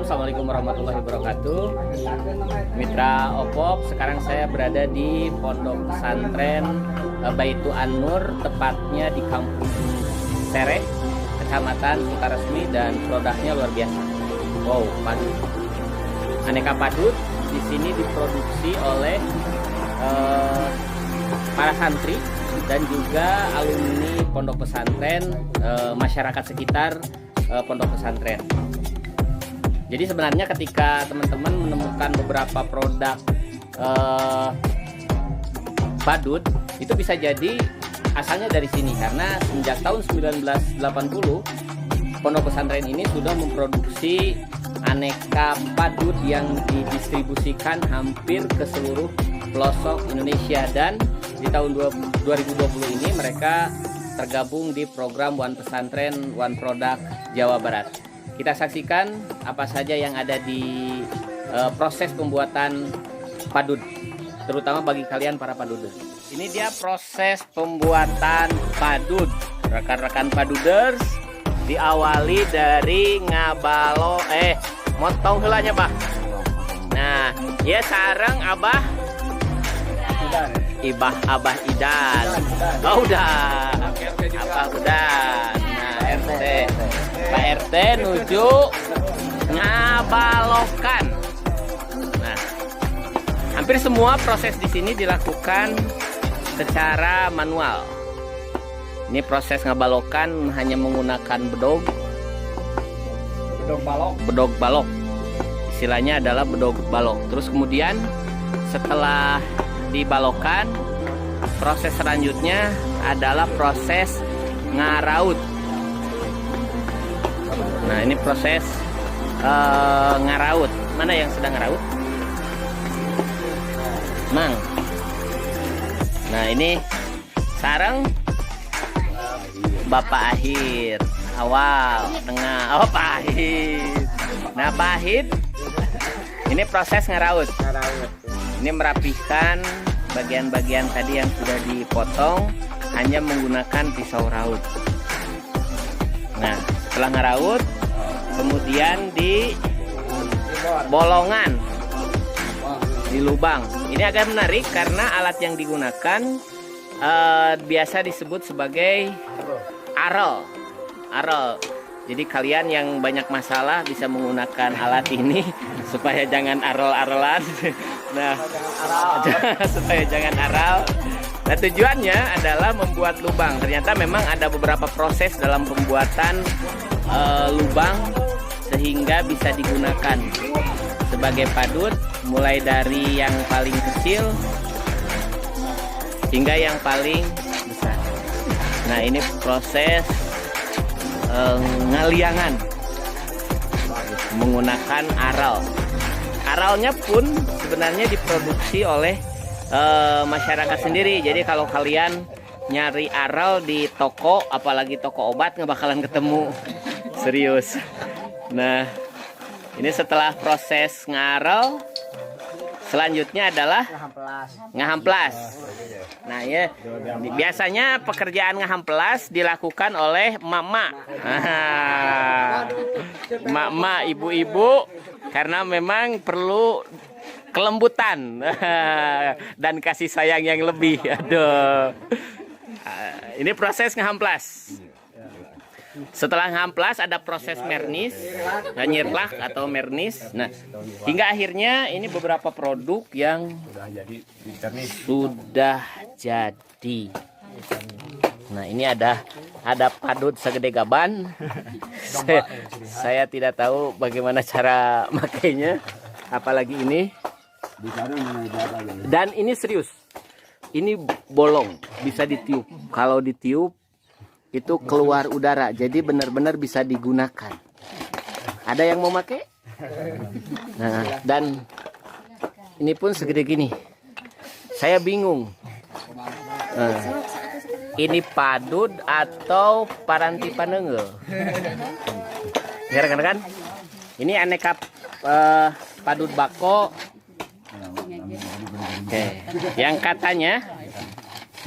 Assalamualaikum warahmatullahi wabarakatuh. Mitra Opop, sekarang saya berada di Pondok Pesantren Baitu An-Nur, tepatnya di Kampung Sereh, Kecamatan Sukaresmi, dan produknya luar biasa. Wow, padu. Aneka padut di sini diproduksi oleh para santri dan juga alumni pondok pesantren, masyarakat sekitar pondok pesantren. Jadi sebenarnya ketika teman-teman menemukan beberapa produk badut, itu bisa jadi asalnya dari sini, karena sejak tahun 1980 pondok pesantren ini sudah memproduksi aneka badut yang didistribusikan hampir ke seluruh pelosok Indonesia, dan di tahun 2020 ini mereka tergabung di program One Pesantren One Product Jawa Barat. Kita saksikan apa saja yang ada di proses pembuatan padut, terutama bagi kalian para paduders. Ini dia proses pembuatan padut, rekan-rekan paduders. Diawali dari motong helanya, Bah. Nah, ya sarang Abah Abah Idan. Oh, udah. Apa udah? Nah, RT. Pak RT nuju ngabalokan. Nah, hampir semua proses di sini dilakukan secara manual. Ini proses ngabalokan hanya menggunakan bedog balok. Istilahnya adalah bedog balok. Terus kemudian setelah dibalokan, proses selanjutnya adalah proses ngaraut. Nah, ini proses ngaraut. Mana yang sedang ngaraut? Mang. Nah, ini sarang Bapak Ahir, awal, tengah, pahit. Nah, pahit, ini proses ngaraut. Ini merapikan bagian-bagian tadi yang sudah dipotong hanya menggunakan pisau raut. Nah, setelah ngaraut, kemudian di bolongan, di lubang. Ini agak menarik karena alat yang digunakan biasa disebut sebagai arel. Jadi kalian yang banyak masalah bisa menggunakan alat ini supaya jangan arel-arelan. Nah, supaya jangan aral. Nah, tujuannya adalah membuat lubang. Ternyata memang ada beberapa proses dalam pembuatan lubang sehingga bisa digunakan sebagai padut, mulai dari yang paling kecil hingga yang paling besar. Nah, ini proses ngaliangan menggunakan aral. Aralnya pun sebenarnya diproduksi oleh masyarakat sendiri. Jadi kalau kalian nyari aral di toko, apalagi toko obat, nggak bakalan ketemu. Serius. Nah, ini setelah proses ngaral, selanjutnya adalah ngahamplas. Nah, ya, biasanya pekerjaan ngahamplas dilakukan oleh mama, ibu-ibu, karena memang perlu kelembutan dan kasih sayang yang lebih. Aduh, ini proses ngahamplas. Setelah ngamplas ada proses mernis, nyirlak atau mernis. Nah, hingga akhirnya ini beberapa produk yang sudah jadi. Nah, ini ada padut segede gaban. Saya tidak tahu bagaimana cara makainya, apalagi ini. Dan ini serius. Ini bolong, bisa ditiup. Kalau ditiup itu keluar udara, jadi benar-benar bisa digunakan. Ada yang mau pakai? Nah, dan ini pun segede gini. Saya bingung. Ini padut atau paranti panenggel? Ya, rekan-rekan, ini aneka padut bako. Oke, yang katanya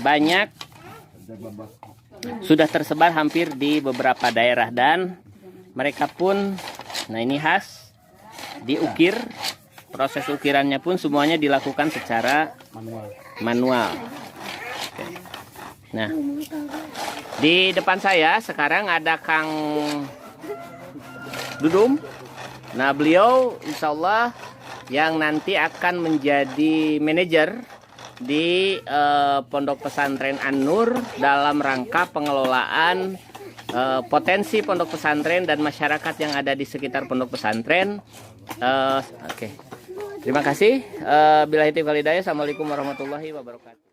banyak sudah tersebar hampir di beberapa daerah, dan mereka pun, nah ini khas diukir. Proses ukirannya pun semuanya dilakukan secara manual. Oke. Nah, di depan saya sekarang ada Kang Dudum. Nah, beliau insya Allah yang nanti akan menjadi manajer di Pondok Pesantren An-Nur dalam rangka pengelolaan potensi pondok pesantren dan masyarakat yang ada di sekitar pondok pesantren. Oke. Terima kasih. Billahi taufiq wal hidayah. Assalamualaikum warahmatullahi wabarakatuh.